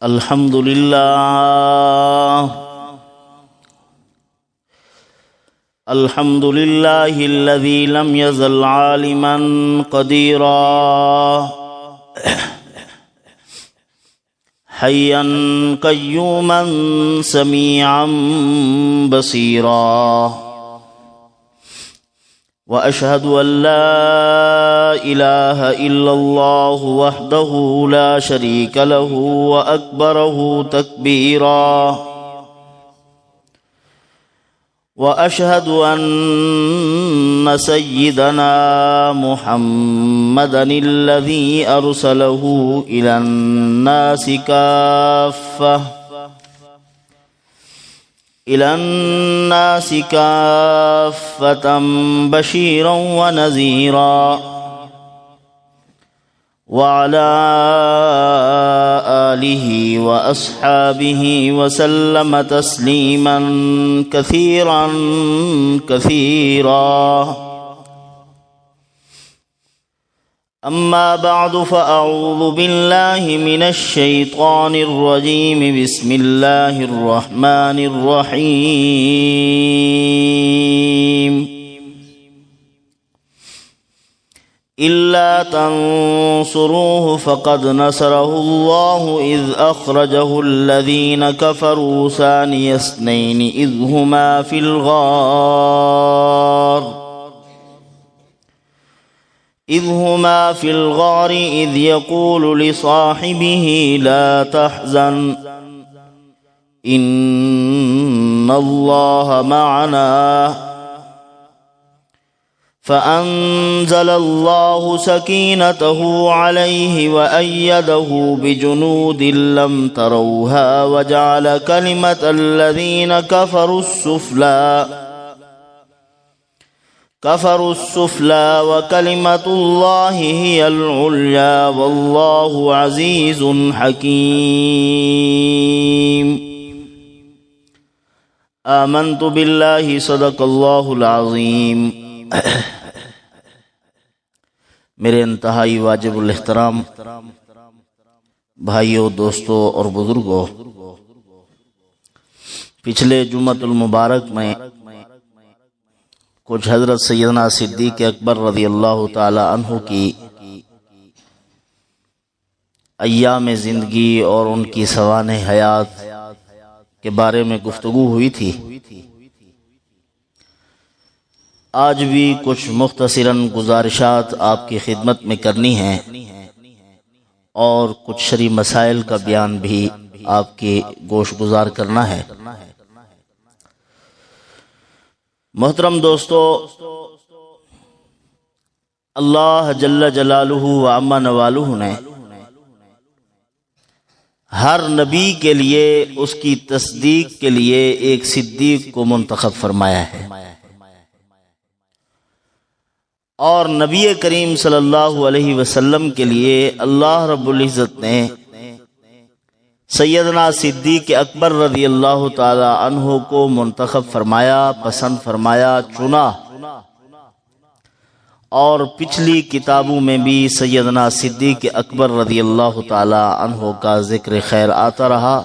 الحمد لله الذي لم يزل عالما قديرا حيا قيوما سميعا بصيرا، وأشهد أن لا إله إلا الله وحده لا شريك له وأكبره تكبيرا، وأشهد أن سيدنا محمدا الذي أرسله إلى الناس كافة بشيرا ونذيرا، وعلى آله وأصحابه وسلم تسليما كثيرا كثيرا. أما بعد، فأعوذ بالله من الشيطان الرجيم. بسم الله الرحمن الرحيم. إلا تنصروه فقد نصره الله إذ أخرجه الذين كفروا ثاني اثنين إذ هما في الغار إذ يقول لصاحبه لا تحزن إن الله معنا، فأنزل الله سكينته عليه وأيده بجنود لم تروها وجعل كلمة الذين كفروا السفلى وكلمة الله هي العليا والله عزيز حكيم. آمنت بالله صدق اللہ العظیم. میرے انتہائی واجب الاحترام بھائیوں، دوستوں اور بزرگوں، پچھلے جمعۃ المبارک میں کچھ حضرت سیدنا صدیق اکبر رضی اللہ تعالی عنہ کی ایام زندگی اور ان کی سوانح حیات کے بارے میں گفتگو ہوئی تھی. آج بھی کچھ مختصراً گزارشات آپ کی خدمت میں کرنی ہیں اور کچھ شرعی مسائل کا بیان بھی آپ کی گوش گزار کرنا ہے. محترم دوستو، اللہ جل جلالہ و عم نوالہ نے ہر نبی کے لیے اس کی تصدیق کے لیے ایک صدیق کو منتخب فرمایا ہے، اور نبی کریم صلی اللہ علیہ وسلم کے لیے اللہ رب العزت نے سیدنا صدیق اکبر رضی اللہ تعالی عنہ کو منتخب فرمایا، پسند فرمایا، چنا. اور پچھلی کتابوں میں بھی سیدنا صدیق اکبر رضی اللہ تعالی عنہ کا ذکر خیر آتا رہا،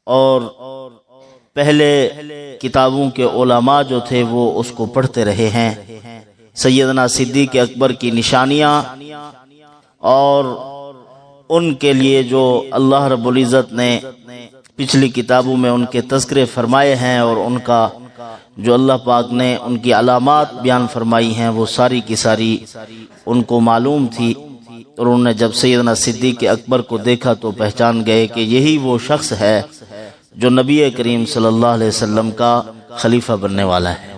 اور پہلے کتابوں کے علماء جو تھے وہ اس کو پڑھتے رہے ہیں. سیدنا صدیق اکبر کی نشانیاں اور ان کے لیے جو اللہ رب العزت نے پچھلی کتابوں میں ان کے تذکرے فرمائے ہیں اور ان کا جو اللہ پاک نے ان کی علامات بیان فرمائی ہیں وہ ساری کی ساری ان کو معلوم تھی، اور انہوں نے جب سیدنا صدیق اکبر کو دیکھا تو پہچان گئے کہ یہی وہ شخص ہے جو نبی کریم صلی اللہ علیہ وسلم کا خلیفہ بننے والا ہے.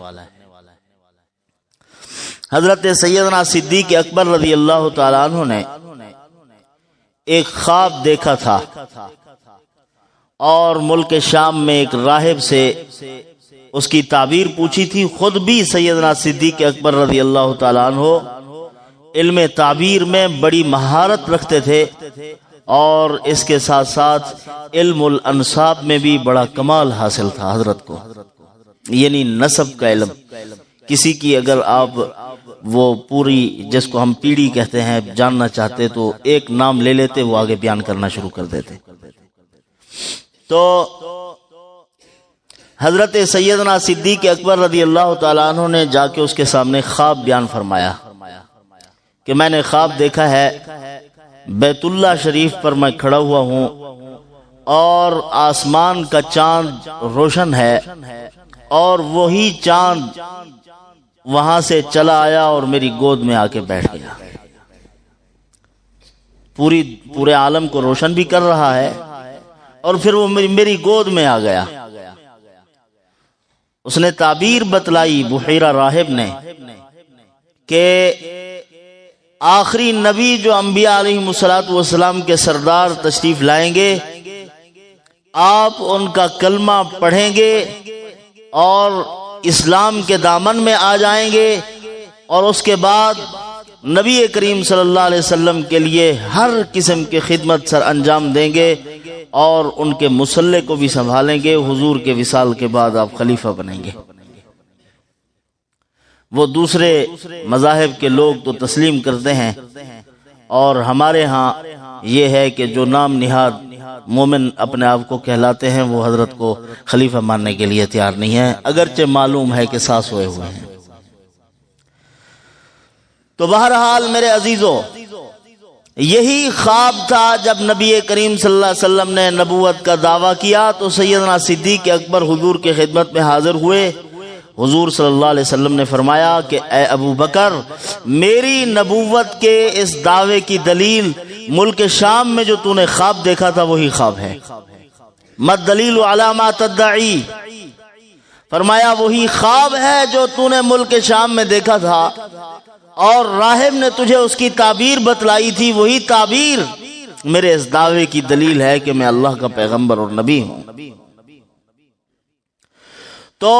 حضرت سیدنا صدیق اکبر رضی اللہ تعالیٰ عنہ نے ایک خواب دیکھا تھا، اور ملک شام میں ایک راہب سے اس کی تعبیر پوچھی تھی. خود بھی سیدنا صدیق اکبر رضی اللہ تعالیٰ عنہ علم تعبیر میں بڑی مہارت رکھتے تھے، اور اس کے ساتھ ساتھ علم الانساب میں بھی بڑا کمال حاصل تھا حضرت کو، یعنی نسب کا علم. کسی کی اگر آپ وہ پوری جس کو ہم پیڑھی کہتے ہیں جاننا چاہتے تو ایک نام لے لیتے، وہ آگے بیان کرنا شروع کر دیتے۔ تو حضرت سیدنا صدیق اکبر رضی اللہ تعالیٰ عنہ نے جا کے اس کے سامنے خواب بیان فرمایا کہ میں نے خواب دیکھا ہے بیت اللہ شریف پر میں کھڑا ہوا ہوں اور آسمان کا چاند روشن ہے، اور وہی چاند وہاں سے چلا آیا اور میری گود میں آ کے بیٹھ گیا، پورے عالم کو روشن بھی کر رہا ہے، اور پھر وہ میری گود میں آ گیا۔ اس نے تعبیر بتلائی بحیرہ راہب نے کہ آخری نبی جو انبیاء علیہ السلام کے سردار تشریف لائیں گے، آپ ان کا کلمہ پڑھیں گے اور اسلام کے دامن میں آ جائیں گے، اور اس کے بعد نبی کریم صلی اللہ علیہ وسلم کے لیے ہر قسم کی خدمت سر انجام دیں گے، اور ان کے مصلے کو بھی سنبھالیں گے۔ حضور کے وصال کے بعد آپ خلیفہ بنیں گے۔ وہ دوسرے مذاہب کے لوگ تو تسلیم کرتے ہیں، اور ہمارے ہاں یہ ہے کہ جو نام نہاد مومن اپنے آپ کو کہلاتے ہیں وہ حضرت کو خلیفہ ماننے کے لیے تیار نہیں ہیں، اگرچہ معلوم ہے کہ ساس ہوئے ہوئے ہیں۔ تو بہرحال میرے عزیزو، یہی خواب تھا جب نبی کریم صلی اللہ علیہ وسلم نے نبوت کا دعویٰ کیا تو سیدنا صدیق اکبر حضور کی خدمت میں حاضر ہوئے۔ حضور صلی اللہ علیہ وسلم نے فرمایا کہ اے ابو بکر، میری نبوت کے اس دعوے کی دلیل ملک شام میں جو تو نے خواب دیکھا تھا وہی خواب ہے۔ مد دلیل علی ما تدعی، فرمایا وہی خواب ہے جو تو نے ملک شام میں دیکھا تھا، اور راہب نے تجھے اس کی تعبیر بتلائی تھی، وہی تعبیر میرے اس دعوے کی دلیل ہے کہ میں اللہ کا پیغمبر اور نبی ہوں۔ تو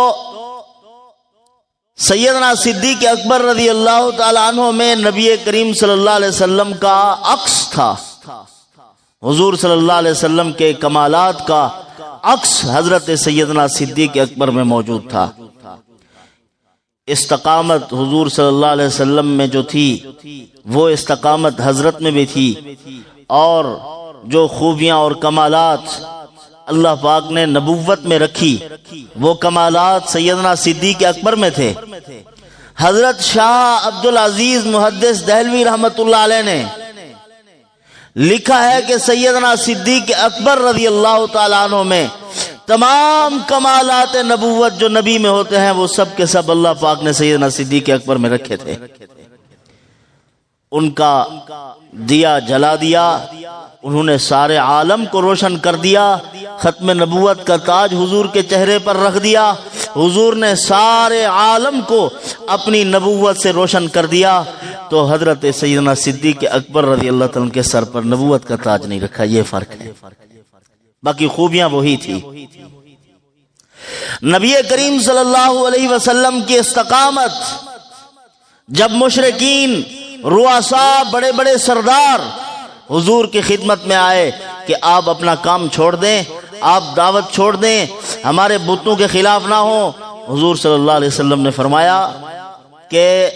سیدنا صدیق اکبر رضی اللہ تعالیٰ عنہ میں نبی کریم صلی اللہ علیہ وسلم کا عکس تھا، حضور صلی اللہ علیہ وسلم کے کمالات کا عکس حضرت سیدنا صدیق اکبر میں موجود تھا۔ استقامت حضور صلی اللہ علیہ وسلم میں جو تھی وہ استقامت حضرت میں بھی تھی، اور جو خوبیاں اور کمالات اللہ پاک نے نبوت میں رکھی وہ کمالات سیدنا صدیق اکبر میں تھے۔ حضرت شاہ عبدالعزیز محدث دہلوی رحمت اللہ علیہ نے لکھا ہے کہ سیدنا صدیق اکبر رضی اللہ تعالیٰ عنہ میں تمام کمالات نبوت جو نبی میں ہوتے ہیں وہ سب کے سب اللہ پاک نے سیدنا صدیق اکبر میں رکھے تھے۔ ان کا دیا جلا دیا، انہوں نے سارے عالم کو روشن کر دیا، ختم نبوت کا تاج حضور کے چہرے پر رکھ دیا، حضور نے سارے عالم کو اپنی نبوت سے روشن کر دیا، تو حضرت سیدنا صدیق اکبر رضی اللہ تعالیٰ کے سر پر نبوت کا تاج نہیں رکھا۔ یہ فرق ہے، باقی خوبیاں وہی تھی۔ نبی کریم صلی اللہ علیہ وسلم کی استقامت، جب مشرکین، رؤساء، بڑے بڑے سردار حضور کی خدمت میں آئے کہ آپ اپنا کام چھوڑ دیں، آپ دعوت چھوڑ دیں، ہمارے بتوں کے خلاف نہ ہو، حضور صلی اللہ علیہ وسلم نے فرمایا کہ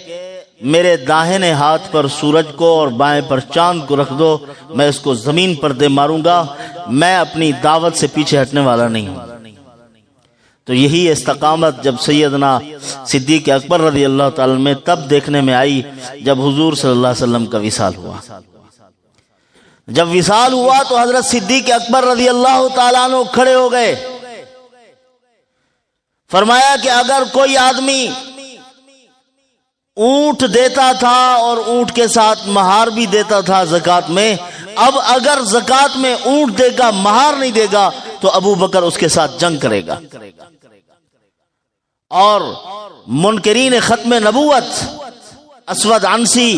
میرے داہنے ہاتھ پر سورج کو اور بائیں پر چاند کو رکھ دو، میں اس کو زمین پر دے ماروں گا، میں اپنی دعوت سے پیچھے ہٹنے والا نہیں ہوں۔ تو یہی استقامت جب سیدنا صدیق اکبر رضی اللہ تعالیٰ میں تب دیکھنے میں آئی جب حضور صلی اللہ علیہ وسلم کا وصال ہوا۔ جب وصال ہوا تو حضرت صدیق اکبر رضی اللہ تعالیٰ عنہ کھڑے ہو گئے، فرمایا کہ اگر کوئی آدمی اونٹ دیتا تھا اور اونٹ کے ساتھ مہار بھی دیتا تھا زکات میں، اب اگر زکات میں اونٹ دے گا مہار نہیں دے گا تو ابو بکر اس کے ساتھ جنگ کرے گا۔ اور منکرین ختم نبوت اسود عنسی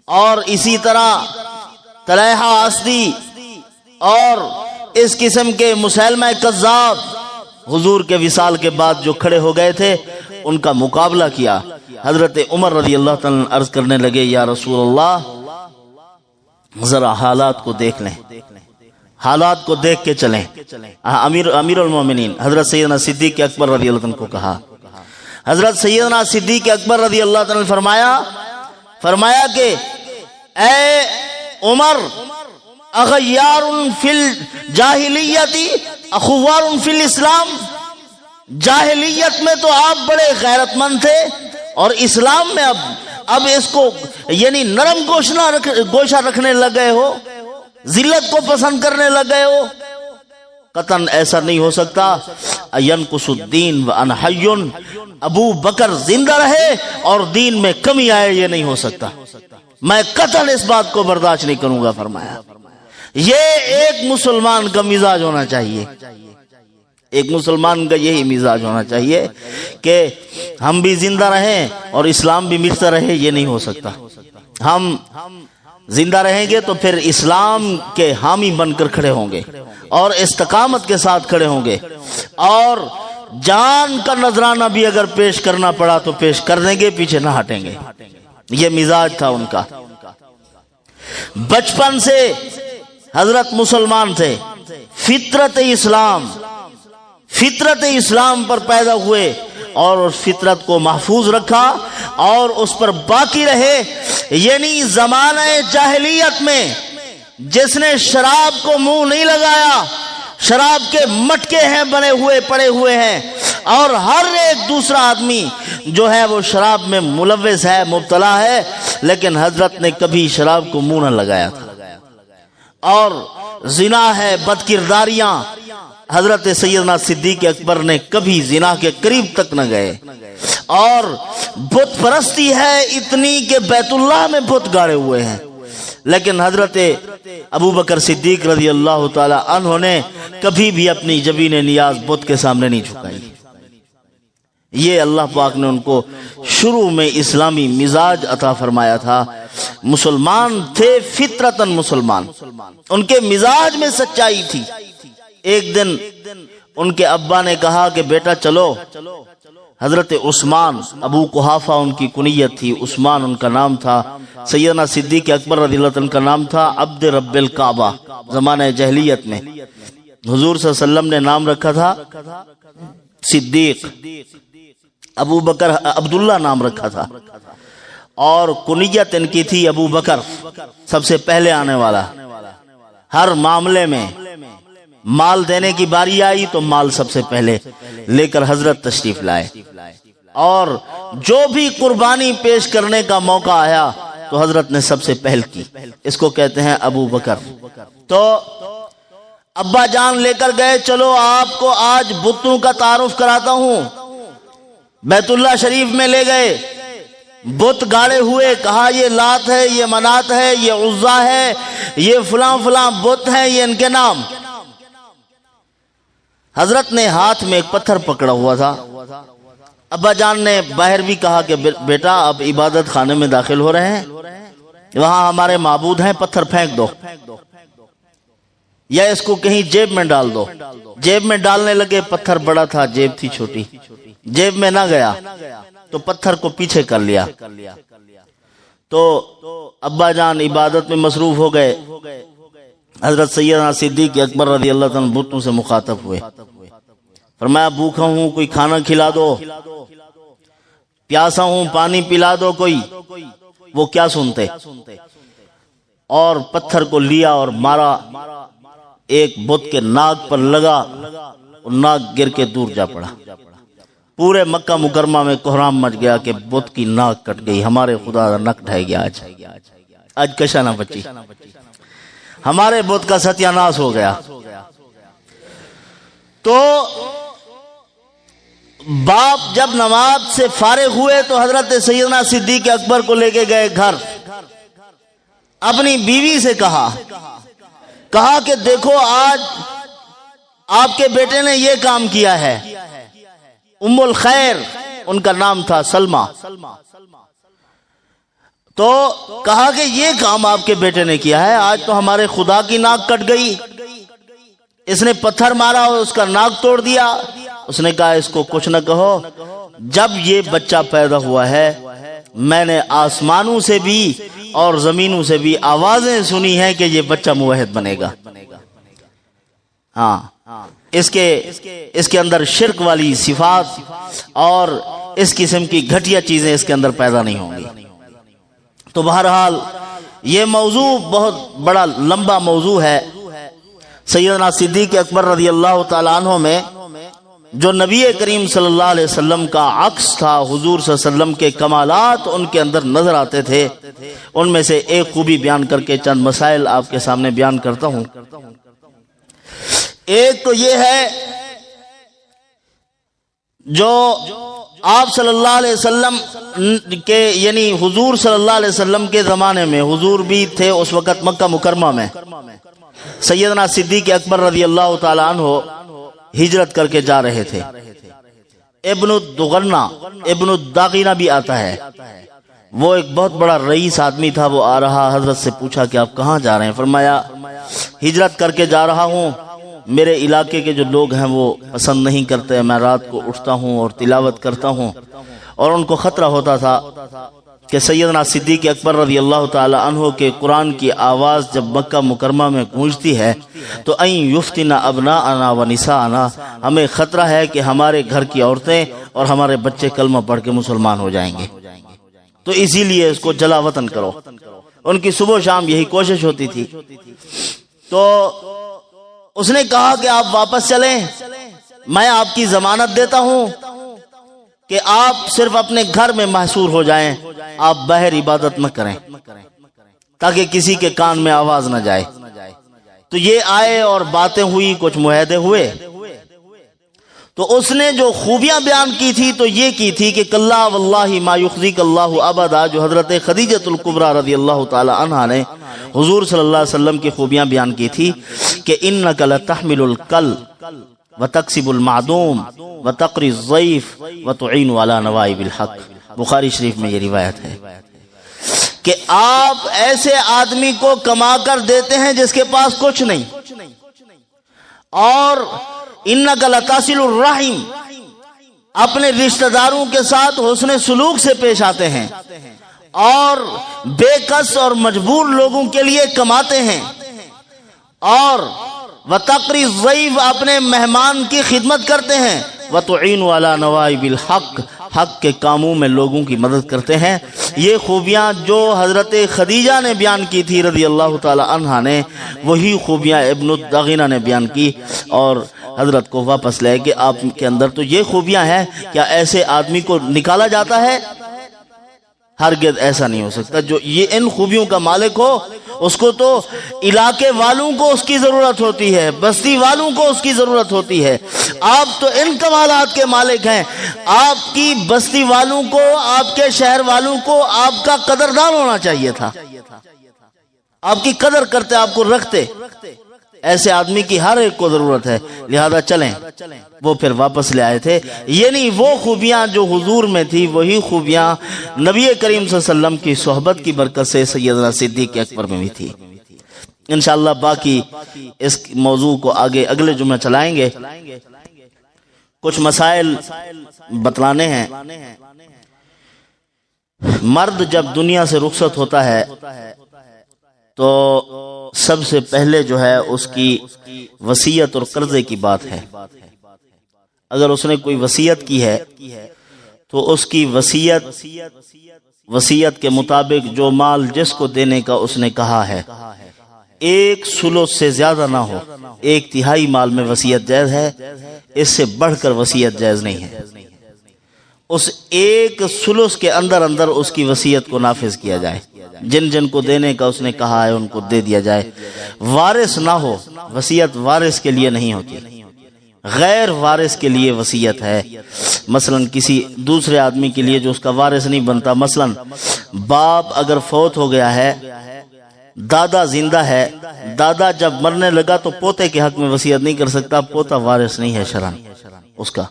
اور اسی طرح طلحہ اسدی اور اس قسم کے مسیلمہ کذاب حضور کے وصال کے بعد جو کھڑے ہو گئے تھے ان کا مقابلہ کیا۔ حضرت عمر رضی اللہ تعالیٰ عرض کرنے لگے، یا رسول اللہ ذرا حالات کو دیکھ لیں، حالات کو دیکھ کے چلیں۔ امیر المومنین حضرت سیدنا صدیق اکبر رضی اللہ عنہ کو کہا، حضرت سیدنا صدیق اکبر رضی اللہ تعالی عنہ فرمایا کہ اے عمر، اغیار فی الجاہلیت اخوار فی الاسلام، جاہلیت میں تو آپ بڑے غیرت مند تھے اور اسلام میں اب اس کو یعنی نرم گوشہ رکھنے لگ گئے ہو، ذلت کو پسند کرنے لگ گئے ہو۔ قطعاً ایسا نہیں ہو سکتا۔ ینقص الدین وانا حی، ابو بکر زندہ رہے اور دین میں کمی آئے، یہ نہیں ہو سکتا، میں قطعاً اس بات کو برداشت نہیں کروں گا فرمایا۔ یہ ایک مسلمان کا مزاج ہونا چاہیے، ایک مسلمان کا یہی مزاج ہونا چاہیے کہ ہم بھی زندہ رہیں اور اسلام بھی مٹتا رہے، یہ نہیں ہو سکتا۔ ہم زندہ رہیں گے تو پھر اسلام کے حامی بن کر کھڑے ہوں گے اور استقامت کے ساتھ کھڑے ہوں گے، اور جان کا نذرانہ بھی اگر پیش کرنا پڑا تو پیش کر دیں گے، پیچھے نہ ہٹیں گے۔ یہ مزاج تھا ان کا۔ بچپن سے حضرت مسلمان تھے، فطرت اسلام پر پیدا ہوئے اور اس فطرت کو محفوظ رکھا اور اس پر باقی رہے۔ یعنی زمانہ جاہلیت میں جس نے شراب کو منہ نہیں لگایا، شراب کے مٹکے ہیں بنے ہوئے پڑے ہوئے ہیں، اور ہر ایک دوسرا آدمی جو ہے وہ شراب میں ملوث ہے، مبتلا ہے، لیکن حضرت نے کبھی شراب کو منہ نہ لگایا تھا۔ اور زنا ہے، بد کرداریاں، حضرت سیدنا صدیق اکبر نے کبھی زنا کے قریب تک نہ گئے۔ اور بت پرستی ہے اتنی کہ بیت اللہ میں بت گاڑے ہوئے ہیں، لیکن حضرت ابو بکر صدیق رضی اللہ تعالی عنہ نے کبھی بھی اپنی جبین نیاز بت کے سامنے نہیں جھکائی۔ یہ اللہ پاک نے ان کو شروع میں اسلامی مزاج عطا فرمایا تھا۔ مسلمان تھے، فطرتاً مسلمان، ان کے مزاج میں سچائی تھی۔ ایک دن ان کے ابا نے کہا کہ بیٹا چلو، حضرت عثمان، ابو قحافہ ان کی کنیت تھی، عثمان ان کا نام تھا، سیدنا صدیق اکبر رضی اللہ عنہ کا نام تھا عبد رب الکعبہ۔ زمانہ جاہلیت میں حضور صلی اللہ علیہ وسلم نے نام رکھا تھا صدیق، ابو بکر عبداللہ نام رکھا تھا، اور کنیت ان کی تھی ابو بکر، سب سے پہلے آنے والا۔ ہر معاملے میں مال دینے کی باری آئی تو مال سب سے پہلے لے کر حضرت تشریف لائے، اور جو بھی قربانی پیش کرنے کا موقع آیا تو حضرت نے سب سے پہل کی۔ اس کو کہتے ہیں ابو بکر۔ تو ابا جان لے کر گئے، چلو آپ کو آج بتوں کا تعارف کراتا ہوں۔ بیت اللہ شریف میں لے گئے، بت گاڑے ہوئے، کہا یہ لات ہے، یہ منات ہے، یہ عزا ہے، یہ فلاں فلاں بت ہیں، یہ ان کے نام۔ حضرت نے ہاتھ میں ایک پتھر پکڑا ہوا تھا۔ ابا جان نے باہر بھی کہا کہ بیٹا اب عبادت خانے میں داخل ہو رہے ہیں، وہاں ہمارے معبود ہیں، پتھر پھینک دو یا اس کو کہیں جیب میں ڈال دو۔ جیب میں ڈالنے لگے، پتھر بڑا تھا، جیب تھی چھوٹی، جیب میں نہ گیا تو پتھر کو پیچھے کر لیا۔ تو ابا جان عبادت میں مصروف ہو گئے۔ حضرت سیدنا صدیق اکبر رضی اللہ عنہ بتوں سے مخاطب ہوئے، فرمایا بھوکا ہوں، کوئی کھانا کھلا دو، پیاسا ہوں، پانی پلا دو کوئی۔ وہ کیا سنتے، اور پتھر کو لیا اور مارا، ایک بت کے ناک پر لگا، اور ناک گر کے دور جا پڑا۔ پورے مکہ مکرمہ میں کوہرام مچ گیا کہ بت کی ناک کٹ گئی، ہمارے خدا کا نک ڈھہ گیا، آج کشا نہ بچی، ہمارے بت کا ستیہ ناش ہو گیا۔ تو باپ جب نماز سے فارغ ہوئے تو حضرت سیدنا صدیق اکبر کو لے کے گئے گھر، اپنی بیوی سے کہا کہ دیکھو آج آپ کے بیٹے نے یہ کام کیا ہے۔ ام الخیر ان کا نام تھا، سلمہ۔ تو کہا کہ یہ کام آپ کے بیٹے نے کیا ہے، آج تو ہمارے خدا کی ناک کٹ گئی، اس نے پتھر مارا اور اس کا ناک توڑ دیا۔ اس نے کہا اس کو کچھ نہ کہو، جب یہ بچہ پیدا ہوا ہے میں نے آسمانوں سے بھی اور زمینوں سے بھی آوازیں سنی ہیں کہ یہ بچہ موحد بنے گا۔ ہاں، اس کے اندر شرک والی صفات اور اس قسم کی گھٹیا چیزیں اس کے اندر پیدا نہیں ہوں گی۔ تو بہرحال یہ موضوع بہت بڑا لمبا موضوع ہے۔ سیدنا صدیق اکبر رضی اللہ تعالیٰ عنہ میں جو نبی کریم صلی اللہ علیہ وسلم کا عکس تھا، حضور صلی اللہ علیہ وسلم کے کمالات ان کے اندر نظر آتے تھے، ان میں سے ایک خوبی بیان کر کے چند مسائل آپ کے سامنے بیان کرتا ہوں۔ ایک تو یہ ہے جو آپ صلی اللہ علیہ وسلم کے یعنی حضور صلی اللہ علیہ وسلم کے زمانے میں، حضور بھی تھے اس وقت مکہ مکرمہ میں، سیدنا صدیق اکبر رضی اللہ تعالیٰ عنہ ہجرت کر کے جا رہے تھے۔ ابن الدغنہ، ابن الداغینہ بھی آتا ہے، وہ ایک بہت بڑا رئیس آدمی تھا، وہ آ رہا، حضرت سے پوچھا کہ آپ کہاں جا رہے ہیں؟ فرمایا ہجرت کر کے جا رہا ہوں، میرے علاقے کے جو لوگ ہیں وہ پسند نہیں کرتے، میں رات کو اٹھتا ہوں اور تلاوت کرتا ہوں، اور ان کو خطرہ ہوتا تھا کہ سیدنا صدیق اکبر رضی اللہ تعالی عنہ کے قرآن کی آواز جب مکہ مکرمہ میں گونجتی ہے تو این یفتن ابناءنا و نساءنا، ہمیں خطرہ ہے کہ ہمارے گھر کی عورتیں اور ہمارے بچے کلمہ پڑھ کے مسلمان ہو جائیں گے، تو اسی لیے اس کو جلا وطن کرو۔ ان کی صبح و شام یہی کوشش ہوتی تھی۔ تو اس نے کہا کہ آپ واپس چلیں، میں آپ کی ضمانت دیتا ہوں کہ آپ صرف اپنے گھر میں محصور ہو جائیں، آپ باہر عبادت نہ کریں تاکہ کسی کے کان میں آواز نہ جائے۔ تو یہ آئے اور باتیں ہوئی، کچھ معاہدے ہوئے۔ تو اس نے جو خوبیاں بیان کی تھی تو یہ کی تھی کہ کلا واللہ ما یخزیک اللہ ابدا، جو حضرت خدیجۃ الکبریٰ رضی اللہ تعالی عنہا نے حضور صلی اللہ علیہ وسلم کی خوبیاں بیان کی تھی کہ انک لتحمل الکل وتکسب المعدوم وتقری الضیف وتعین علی نوائب الحق، بخاری شریف میں یہ روایت ہے کہ آپ ایسے آدمی کو کما کر دیتے ہیں جس کے پاس کچھ نہیں، اور انک لتصل الرحم، اپنے رشتہ داروں کے ساتھ حسن سلوک سے پیش آتے ہیں، اور بے کس اور مجبور لوگوں کے لیے کماتے ہیں، اور وتقری الضیف، اپنے مہمان کی خدمت کرتے ہیں، وتعین علی نوائب الحق، حق کے کاموں میں لوگوں کی مدد کرتے ہیں۔ یہ خوبیاں جو حضرت خدیجہ نے بیان کی تھی رضی اللہ تعالی عنہا نے، وہی خوبیاں ابن الدغینہ نے بیان کی اور حضرت کو واپس لے کہ آپ کے اندر تو یہ خوبیاں ہیں، کیا ایسے آدمی کو نکالا جاتا ہے؟ ہرگز ایسا نہیں ہو سکتا۔ جو یہ ان خوبیوں کا مالک ہو، اس کو تو علاقے والوں کو اس کی ضرورت ہوتی ہے، بستی والوں کو اس کی ضرورت ہوتی ہے۔ آپ تو ان کمالات کے مالک ہیں، آپ کی بستی والوں کو، آپ کے شہر والوں کو آپ کا قدردان ہونا چاہیے تھا، آپ کی قدر کرتے، آپ کو رکھتے۔ ایسے آدمی کی ہر ایک کو ضرورت ہے، لہذا چلیں۔ وہ پھر واپس لے آئے تھے، یعنی وہ خوبیاں جو حضور میں تھی وہی خوبیاں نبی کریم صلی اللہ علیہ وسلم کی صحبت کی برکت سے سیدنا صدیق اکبر میں بھی تھی۔ انشاءاللہ باقی اس موضوع کو آگے اگلے جمعہ چلائیں گے۔ کچھ مسائل بتلانے ہیں۔ مرد جب دنیا سے رخصت ہوتا ہے تو سب سے پہلے جو ہے اس کی وصیت اور قرضے کی بات ہے۔ اگر اس نے کوئی وصیت کی ہے تو اس کی وصیت کے مطابق جو مال جس کو دینے کا اس نے کہا ہے، 1/3 سے زیادہ نہ ہو، 1/3 مال میں وصیت جائز ہے، اس سے بڑھ کر وصیت جائز نہیں ہے۔ اس 1/3 کے اندر اندر اس کی وصیت کو نافذ کیا جائے، جن جن کو دینے کا اس نے کہا ہے ان کو دے دیا جائے۔ وارث نہ ہو، وصیت وارث کے لیے نہیں ہوتی، غیر وارث کے لیے وصیت ہے۔ مثلا کسی دوسرے آدمی کے لیے جو اس کا وارث نہیں بنتا، مثلا باپ اگر فوت ہو گیا ہے، دادا زندہ ہے، دادا جب مرنے لگا تو پوتے کے حق میں وصیت نہیں کر سکتا، پوتا وارث نہیں ہے شرعاً، اس کا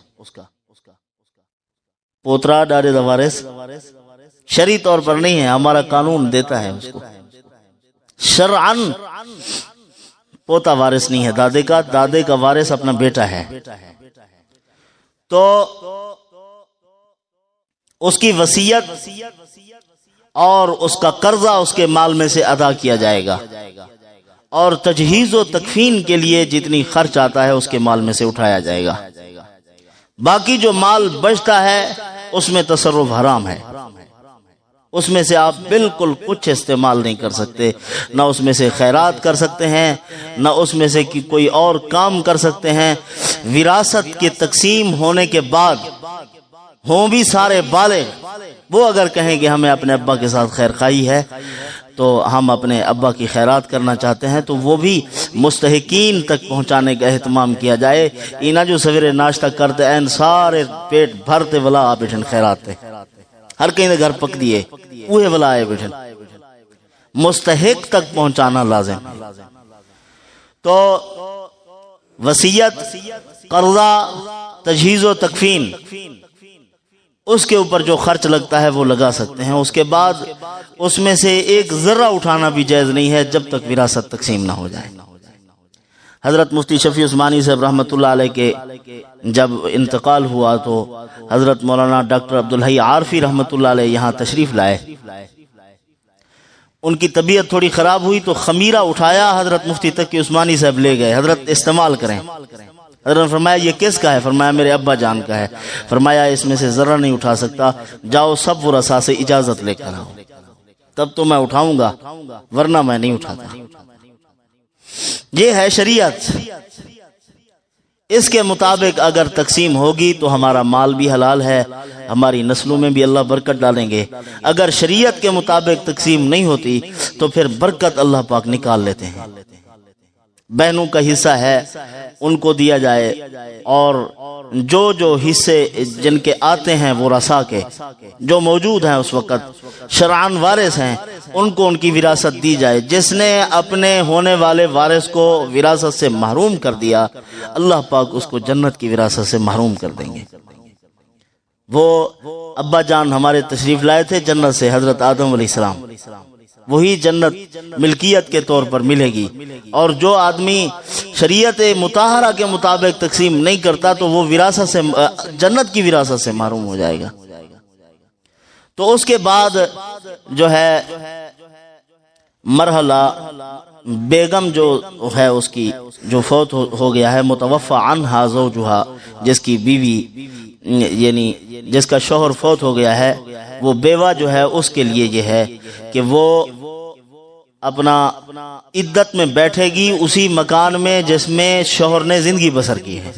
پوترا ڈارے دا وارث شرعی طور پر نہیں ہے، ہمارا قانون دیتا ہے اس کو، شرعاً پوتا وارث نہیں ہے دادے کا، دادے کا وارث اپنا بیٹا ہے۔ تو اس کی وصیت اور اس کا قرضہ اس کے مال میں سے ادا کیا جائے گا، اور تجہیز و تکفین کے لیے جتنی خرچ آتا ہے اس کے مال میں سے اٹھایا جائے گا۔ باقی جو مال بچتا ہے اس میں تصرف حرام ہے، اس میں سے آپ بالکل کچھ استعمال نہیں کر سکتے، نہ اس میں سے خیرات کر سکتے ہیں، نہ اس میں سے کوئی اور کام کر سکتے ہیں۔ وراثت کی تقسیم ہونے کے بعد ہوں بھی سارے بالغ، وہ اگر کہیں کہ ہمیں اپنے ابا کے ساتھ خیر خواہی ہے تو ہم اپنے ابا کی خیرات کرنا چاہتے ہیں، تو وہ بھی مستحقین تک پہنچانے کا اہتمام کیا جائے۔ اینا جو سویرے ناشتہ کرتے این سارے پیٹ بھرتے ولا آپ بیٹھن خیراتے، ہر کہیں دے گھر پک دیے اوہے ولا آئے بیٹھن، مستحق تک پہنچانا لازم ہے۔ تو وصیت، قرضہ، تجہیز و تکفین، اس کے اوپر جو خرچ لگتا ہے وہ لگا سکتے ہیں، اس کے بعد اس میں سے ایک ذرہ اٹھانا بھی جائز نہیں ہے جب تک وراثت تقسیم نہ ہو جائے۔ حضرت مفتی شفیع عثمانی صاحب رحمۃ اللہ علیہ کے جب انتقال ہوا تو حضرت مولانا ڈاکٹر عبدالحی عارفی رحمۃ اللہ علیہ یہاں تشریف لائے۔ ان کی طبیعت تھوڑی خراب ہوئی تو خمیرہ اٹھایا، حضرت مفتی تقی عثمانی صاحب لے گئے، حضرت استعمال کریں۔ حضرت نے فرمایا یہ کس کا ہے؟ فرمایا میرے ابا جان کا ہے۔ فرمایا اس میں سے ذرہ نہیں اٹھا سکتا، جاؤ سب ورثاء سے اجازت لے کر آؤ، تب تو میں اٹھاؤں گا، ورنہ میں نہیں اٹھاتا۔ یہ ہے شریعت، اس کے مطابق اگر تقسیم ہوگی تو ہمارا مال بھی حلال ہے، ہماری نسلوں میں بھی اللہ برکت ڈالیں گے۔ اگر شریعت کے مطابق تقسیم نہیں ہوتی تو پھر برکت اللہ پاک نکال لیتے ہیں۔ بہنوں کا حصہ ہے ان کو دیا جائے، اور جو حصے جن کے آتے ہیں وہ ورثاء کے جو موجود ہیں اس وقت شرعاً وارث ہیں، ان کو ان کی وراثت دی جائے۔ جس نے اپنے ہونے والے وارث کو وراثت سے محروم کر دیا، اللہ پاک اس کو جنت کی وراثت سے محروم کر دیں گے۔ وہ ابا جان ہمارے تشریف لائے تھے جنت سے، حضرت آدم علیہ السلام، وہی جنت ملکیت کے طور پر ملے گی، اور جو آدمی شریعت مطہرہ کے مطابق تقسیم نہیں کرتا تو وہ وراثت سے، جنت کی وراثت سے محروم ہو جائے گا۔ تو اس کے بعد جو ہے مرحلہ بیگم جو ہے اس کی جو فوت ہو گیا ہے، متوفی عنہا زوجہا، جس کی بیوی یعنی جس کا شوہر فوت ہو گیا ہے، وہ بیوہ جو ہے اس کے لیے یہ ہے کہ وہ اپنا عدت میں بیٹھے گی اسی مکان میں جس میں شوہر نے زندگی بسر کی ہے۔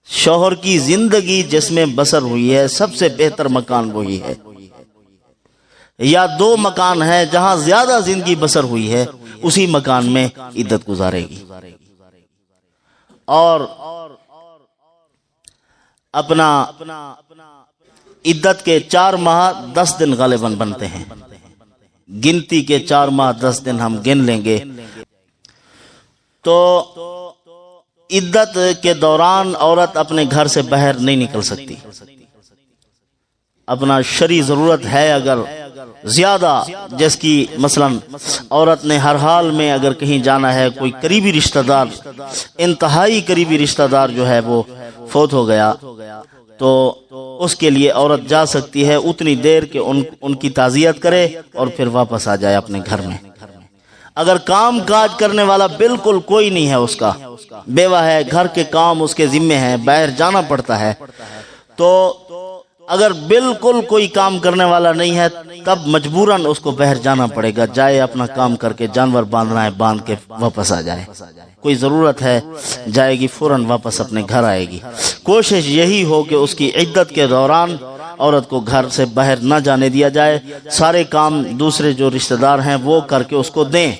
شوہر کی زندگی جس میں بسر ہوئی ہے سب سے بہتر مکان وہی ہے، یا دو مکان ہے جہاں زیادہ زندگی بسر ہوئی ہے اسی مکان میں عدت گزارے گی، اور اپنا عدت کے 4 ماہ 10 دن غالباً بنتے ہیں، گنتی کے 4 ماہ 10 دن ہم گن لیں گے۔ تو عدت کے دوران عورت اپنے گھر سے باہر نہیں نکل سکتی، اپنا شرعی ضرورت ہے اگر زیادہ، جس کی مثلا عورت نے ہر حال میں اگر کہیں جانا ہے، کوئی قریبی رشتہ دار، انتہائی قریبی رشتہ دار جو ہے وہ فوت ہو گیا، تو اس کے لیے عورت جا سکتی ہے اتنی دیر کہ ان کی تعزیت کرے اور پھر واپس آ جائے اپنے گھر میں۔ اگر کام کاج کرنے والا بالکل کوئی نہیں ہے، اس کا بیوہ ہے، گھر کے کام اس کے ذمے ہیں، باہر جانا پڑتا ہے، تو اگر بالکل کوئی کام کرنے والا نہیں ہے تب مجبوراً اس کو باہر جانا پڑے گا، جائے اپنا کام کر کے، جانور باندھنا ہے باندھ کے واپس آ جائے، کوئی ضرورت ہے جائے گی فوراً واپس اپنے گھر آئے گی۔ کوشش یہی ہو کہ اس کی عدت کے دوران عورت کو گھر سے باہر نہ جانے دیا جائے، سارے کام دوسرے جو رشتہ دار ہیں وہ کر کے اس کو دیں۔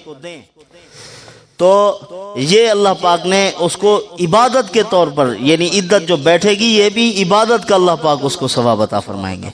تو یہ اللہ پاک نے اس کو عبادت کے طور پر، یعنی عدت جو بیٹھے گی یہ بھی عبادت کا اللہ پاک اس کو ثواب عطا فرمائیں گے۔